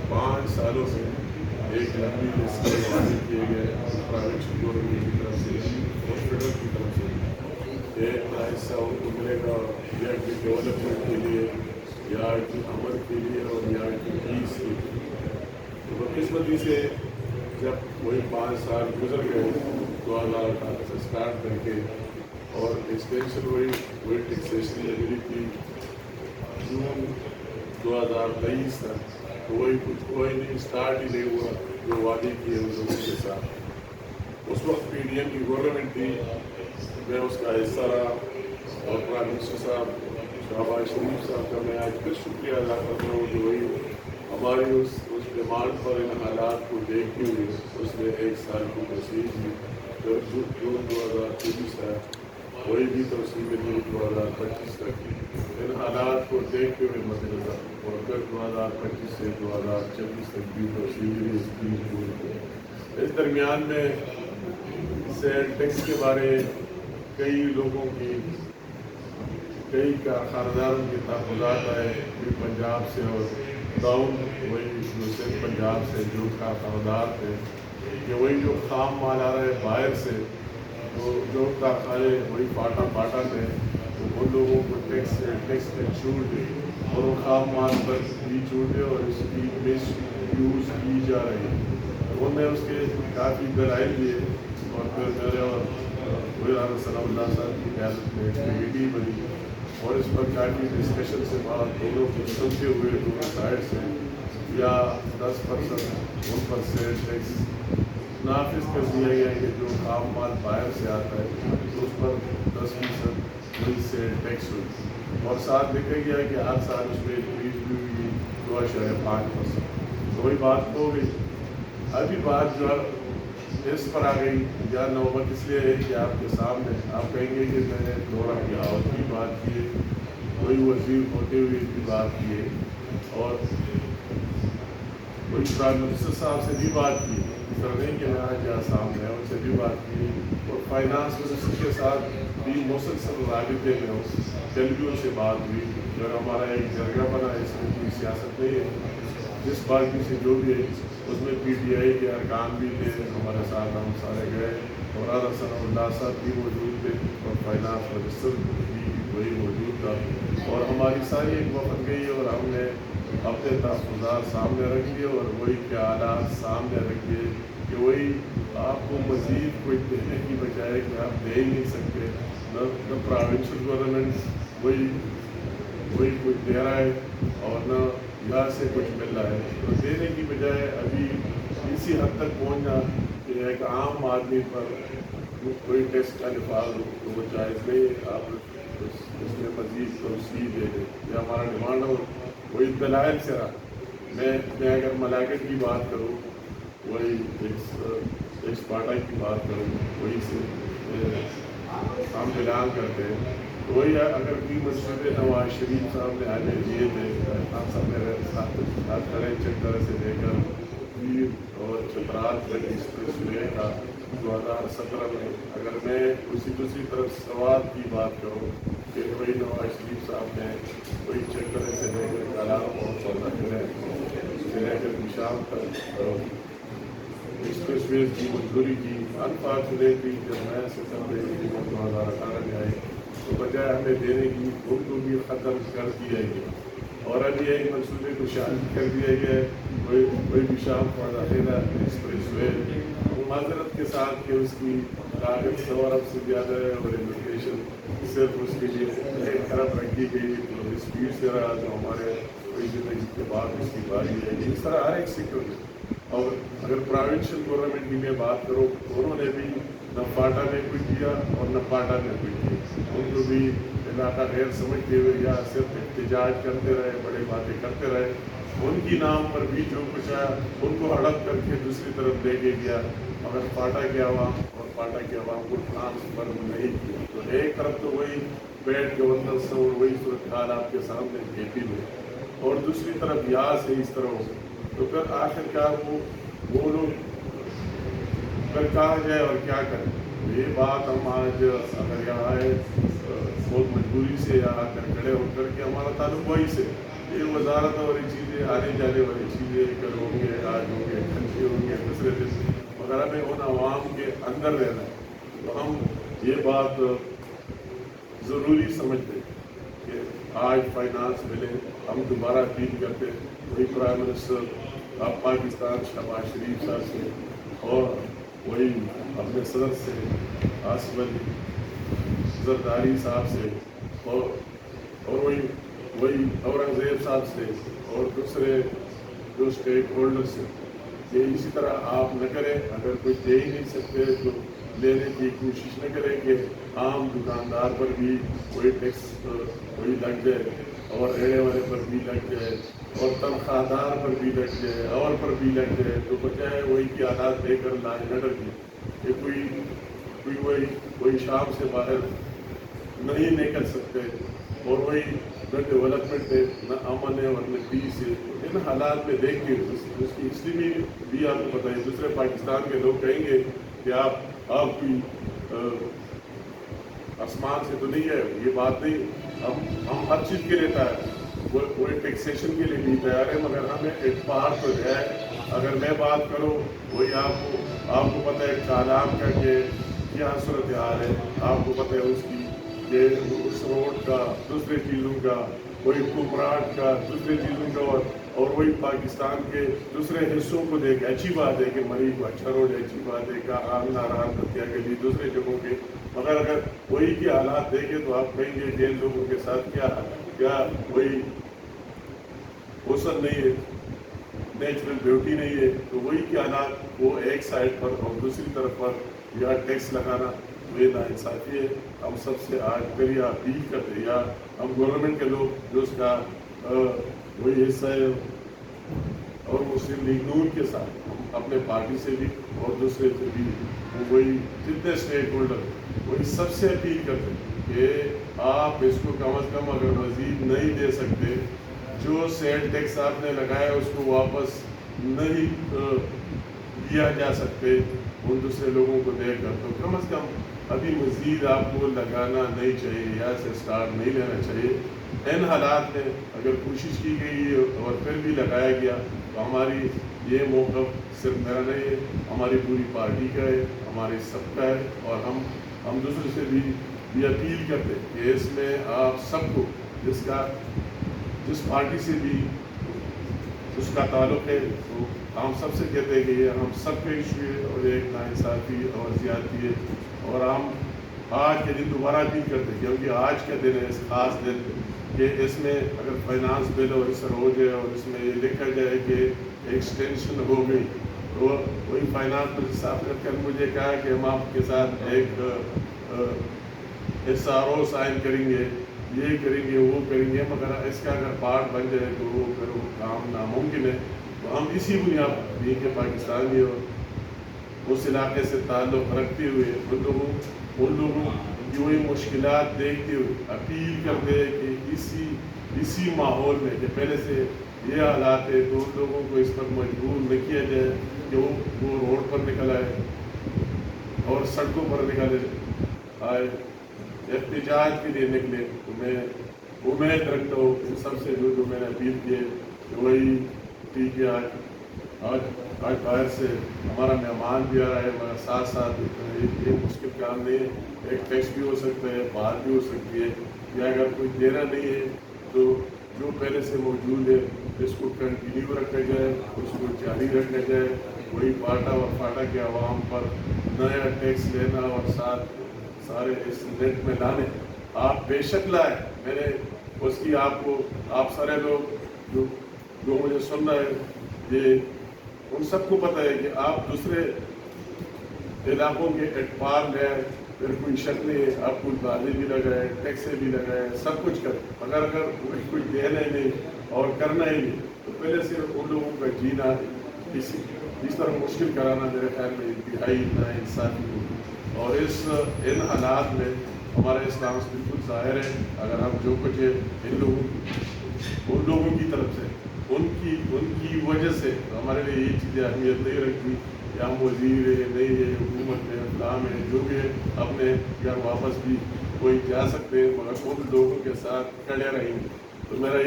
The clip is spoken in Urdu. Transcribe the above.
5 سالوں میں ایک لمبی لسٹ کے وعدے کیے گئے پرائیویٹ گورنمنٹ کی طرف سے اور فیڈرل کی طرف سے ایک حصہ ان کو ملے گا یا کہ ڈیولپمنٹ کے لیے یا کہ امن کے لیے اور یا کہ پیس کے لیے. تو بدقسمتی سے جب وہی 5 سال گزر گئے 2018 سے اسٹارٹ کر کے اور ایکسٹینشن وہی ٹیکسیشن ایبلٹی جون 2023 تک کوئی نہیں اسٹارٹ ہی نہیں ہوا جو وعدے کیے ان لوگوں کے ساتھ. اس وقت پی ڈی ایم کی گورنمنٹ تھی, میں اس کا حصہ رہا اور پرائم منسٹر صاحب شہباز شریف صاحب کا میں آج پھر شکریہ ادا کرتا ہوں کہ وہی ہماری اس ڈیمانڈ پر ان حالات کو دیکھتے ہوئے اس نے 1 سال کی توسیع دی. جون 2023 ہے وہی بھی توسیع ملی 2025 تک. ان حالات کو دیکھتے ہوئے مد نظر اور پھر 2025 سے 2026 تک بھی توسیع ملی 30 جون کو. اس درمیان میں سیل ٹیکس کے بارے کئی لوگوں کی کئی کارخانےداروں کے تحفظات آئے بھی پنجاب سے اور ڈاؤن وہی جو سندھ پنجاب سے جو کارخانےدار تھے کہ وہی جو خام مال آ رہا ہے باہر سے تو جو کارخانے وہی باٹا میں ان لوگوں کو ٹیکس میں چھوٹ دی اور وہ خام مال پر بھی چھوٹے اور اس کی مس یوز کی جا رہی ہے. وہ میں اس کے کافی دلائل دیے اور پھر میرے اور صلی اللہ صاحب کی قیادت میں کمیٹی بنی اور اس پر کافی ڈسکشن سے بعد دونوں کو سنتے ہوئے دونوں سائڈ سے یا 10% ان پر سیل ٹیکس نافذ کر دیا گیا کہ جو خام مال باہر سے آتا ہے تو اس پر 10% وہی سیل ٹیکس ہوئی اور ساتھ لکھا گیا کہ ہر سال اس میں انکریز بھی ہوئی 2.5%. تو وہی بات ہو گئی. ابھی بات جو اس پر آ گئی یا نوبت اس لیے ہے کہ آپ کے سامنے آپ کہیں گے کہ میں نے دورہ کیا اور کی بات کی وہی وزیر ہوتے ہوئے کی بات کی اور وہی پرائم منسٹر صاحب سے بھی بات کی اس طرح نہیں کہ میں آج یہاں سامنے ان سے بھی بات کی اور فائنانس منسٹر کے ساتھ بھی مسلسل رابطے میں ہوں. کل بھی ان سے بات ہوئی اگر ہمارا ایک جرگہ بنا ہے اس میں کوئی سیاست نہیں ہے جس پارٹی سے جو بھی ہے اس میں پی ٹی آئی کے ارکان بھی تھے ہمارے ساتھ ہم سارے گئے اور راجا ثناء اللہ صاحب بھی موجود تھے اور فائنانس منسٹر بھی وہی موجود تھا اور ہماری ساری ایک وفد گئی اور ہم نے اپنے تحفظات سامنے رکھ لیے اور وہی کے حالات سامنے رکھ دیے کہ وہی آپ کو مزید کوئی دینے کی بجائے کہ آپ دے ہی نہیں سکتے نہ پروونشل گورنمنٹ وہی کچھ دے رہا ہے اور نہ یہاں سے کچھ مل رہا ہے. تو دینے کی بجائے ابھی اسی حد تک پہنچنا کہ ایک عام آدمی پر کوئی ٹیکس کا نفاذ ہو تو وہ جائز نہیں. آپ اس میں مزید توسیع دے دیں یہ ہمارا ڈیمانڈ ہو. وہی دلائل سے رہا میں اگر ملاقت کی بات کروں وہی ایک باٹا کی بات کروں وہی سے ہم اعلان کرتے ہیں تو وہی اگر کوئی مسئلے نواز شریف صاحب نے آنے دیے تھے ہم سب نے ساتھ کریں چکر سے لے کر پیر اور چترال تک ایکسپریس وے کا 2017 میں اگر میں دوسری طرف سوات کی بات کروں کہ وہی نواز شریف صاحب نے وہی چکر سے لے کر کالام اور چودہ سے لے کر نشان تک ایکسپریس ویز کی منظوری کی انفارچونیٹلی جب میں ستمبر 2018 میں آئی تو بجائے ہمیں دینے کی ان کو بھی ختم کر دیا گیا اور ابھی ایک منصوبے کو شامل کر دیا گیا ہے کوئی بھی شام کا داخلہ ایکسپریس وے معذرت کے ساتھ کہ اس کی لاگت 100 ارب سے زیادہ ہے اور انویسٹیشن صرف اس کے لیے 1 ارب رکھی گئی تو اسپیڈ سے رہا جو ہمارے کوئی زندگی کے بعد اس کی باری ہے. اس طرح ہر ایک سیکٹر میں اور اگر پروونشل گورنمنٹ کی میں بات کروں انہوں نے بھی نہ پاٹا میں کچھ دیا اور نہ پاٹا میں کچھ دیا. ان کو بھی علاقہ غیر سمجھتے ہوئے یا صرف احتجاج کرتے رہے بڑے باتیں کرتے رہے. ان کی نام پر بھی جو کچھ آیا ان کو ہڑپ کر کے دوسری طرف لے کے گیا مگر پاٹا کے عوام اور پاٹا کے عوام کو ٹرانسفر نہیں کیا. تو ایک طرف تو وہی بیڈ گورننس اور وہی صورتحال آپ کے سامنے اے پی میں اور دوسری طرف یہاں سے اس طرح ہو تو پھر آخر کار وہ لوگ پھر کہا جائے اور کیا کریں. یہ بات ہم آج اگر یہاں آئے بہت مجبوری سے یہاں آ کر کھڑے ہو کر کے ہمارا تعلق وہی سے یہ وزارت اور یہ چیزیں آنے جانے والی چیزیں کل ہوں گے، آج ہوں گے، کل ہوں گے، دوسرے دن، مگر ہمیں ان عوام کے اندر رہنا ہے۔ تو ہم یہ بات ضروری سمجھتے کہ آج فائنانس ملے، ہم دوبارہ اپیل کرتے وہی prime minister of Pakistan Shehbaz Sharif sahib سے اور وہی اپنے صدر سے آصف علی زرداری صاحب سے اور وہی اورنگزیب صاحب سے اور دوسرے جو اسٹیک ہولڈر سے کہ اسی طرح آپ نہ کریں، اگر کوئی دے ہی نہیں سکتے تو لینے کی کوشش نہ کریں کہ عام دکاندار پر بھی کوئی ٹیکس کوئی لگ جائے اور ریڑے والے پر بھی لگ جائے اور تنخواہ دار پر بھی لگ جائے اور پر بھی لگ جائے، تو بجائے وہی کی آداد دے کر لاج نہ ڈرے کہ کوئی شام سے باہر نہیں نکل سکتے اور وہی نہ ڈیولپمنٹ ہے، نہ امن ہے اور نہ پیس ہے۔ ان حالات میں دیکھ کے اس کی ہسٹری بھی آپ کو بتائیں، دوسرے پاکستان کے لوگ کہیں گے کہ آپ کی آسمان سے تو نہیں ہے، یہ بات نہیں، ہم ہر چیز کے لیے تیار ہیں، کوئی ٹیکسیشن کے لیے بھی تیار ہے، مگر ہمیں اعتبار تو ہے۔ اگر میں بات کروں وہی آپ کو پتہ ہے چالان کا کہ کیا صورتحال ہے، آپ کو پتہ ہے اس کی کہ اس روڈ کا، دوسرے چیزوں کا، وہی کمراٹ کا، دوسرے چیزوں کا اور وہی پاکستان کے دوسرے حصوں کو دیکھ اچھی بات ہے کہ مری کو اچھا روڈ ہے، اچھی بات ہے کہ ناران دتیا کے لیے دوسرے جگہوں کے، مگر اگر وہی کے حالات دیکھیں تو آپ کہیں گے کہ ان لوگوں کے ساتھ کیا وہی حسن نہیں ہے، نیچرل بیوٹی نہیں ہے، تو وہی کے حالات وہ ایک سائڈ پر اور دوسری طرف پر یا ٹیکس لگانا یہ ناانصافی ہے۔ ہم سب سے آج کر یا اپیل کرتے یا ہم گورنمنٹ کے لوگ جو اس کا وہی حصہ ہے اور مسلم لیگ نون کے ساتھ ہم اپنے پارٹی سے بھی اور دوسرے سے بھی وہی جتنے اسٹیک ہولڈر وہی سب سے اپیل کرتے کہ آپ اس کو کم از کم اگر مزید نہیں دے سکتے، جو سیل ٹیکس آپ نے لگایا اس کو واپس نہیں دیا جا سکتے ان دوسرے لوگوں کو دے کر، تو کم از کم ابھی مزید آپ کو لگانا نہیں چاہیے یا سے اسٹارٹ نہیں لینا چاہیے۔ ان حالات میں اگر کوشش کی گئی اور پھر بھی لگایا گیا تو ہماری یہ موقف صرف میرا نہیں ہے، ہماری پوری پارٹی کا ہے، ہمارے سب کا ہے، اور ہم دوسرے سے بھی اپیل کرتے کہ اس میں آپ سب کو جس پارٹی سے بھی اس کا تعلق ہے، تو ہم سب سے کہتے ہیں کہ یہ ہم سب کا ایشو ہے اور ایک ناانصافی اور زیادتی ہے، اور ہم آج کے دن دوبارہ اپیل کرتے ہیں کیونکہ آج کا دن ہے اس خاص دن کہ اس میں اگر فائنانس بل اور اس ہو جائے اور اس میں یہ لکھا جائے کہ ایکسٹینشن ہو گئی، تو وہی فائنانس بل صاحب نے کل مجھے کہا کہ ہم آپ کے ساتھ ایک SRO سائن کریں گے، یہ کریں گے، وہ کریں گے، مگر اس کا اگر پارٹ بن جائے تو وہ پھر وہ کام ناممکن ہے۔ تو ہم اسی بنیاد پر بھی کہ پاکستانی اور اس علاقے سے تعلق رکھتے ہوئے ان لوگوں کی وہی مشکلات دیکھتے ہوئے اپیل کرتے ہیں کہ اسی ماحول میں کہ پہلے سے یہ حالات ہے تو ان لوگوں کو اس پر مجبور نہ کیا جائے کہ وہ روڈ پر نکل آئے اور سڑکوں پر نکل آئے، احتجاج کے لیے نکلے۔ تو میں امید رکھتا ہوں کہ سب سے جو میں نے اپیل کی ہے کہ وہی ٹھیک ہے، آج باہر سے ہمارا مہمان بھی آ رہا ہے، ہمارا ساتھ ایک مشکل کام نہیں ہے، ایک ٹیکس بھی ہو سکتا ہے، بات بھی ہو سکتی ہے، یا اگر کوئی دینا نہیں ہے تو جو پہلے سے موجود ہے اس کو کنٹینیو رکھا جائے، اس کو جاری رکھا جائے، وہی پاٹا اور پاٹا کے عوام پر نیا ٹیکس لینا اور سارے اس نیٹ میں لانے، آپ بے شک لائے، میں نے اس کی آپ سارے لوگ جو مجھے سن رہے ہیں، یہ ان سب کو پتہ ہے کہ آپ دوسرے علاقوں کے اعتبار لے آئے، پھر کوئی شک نہیں ہے، آپ کو دادی بھی لگائے، ٹیکسیں بھی لگائے، سب کچھ کریں، مگر اگر کوئی دینا ہی نہیں اور کرنا ہی نہیں تو پہلے سے ان لوگوں کا جینا اس طرح مشکل کرانا میرے خیال میں انتہائی ناانصافی ہوگی، اور ان حالات میں ہمارا اسلام بالکل ظاہر ہے۔ اگر ہم جو کچھ ہے ان لوگوں کی طرف سے ان کی وجہ سے ہمارے لیے یہ چیزیں اہمیت نہیں رکھتی کہ ہم وزیر ہے نہیں ہے، حکومت میں اسلام ہے، جو بھی ہے اپنے گھر واپس بھی کوئی جا سکتے ہیں، مگر ان لوگوں کے ساتھ کھڑے رہیں گے۔ تو میرا یہ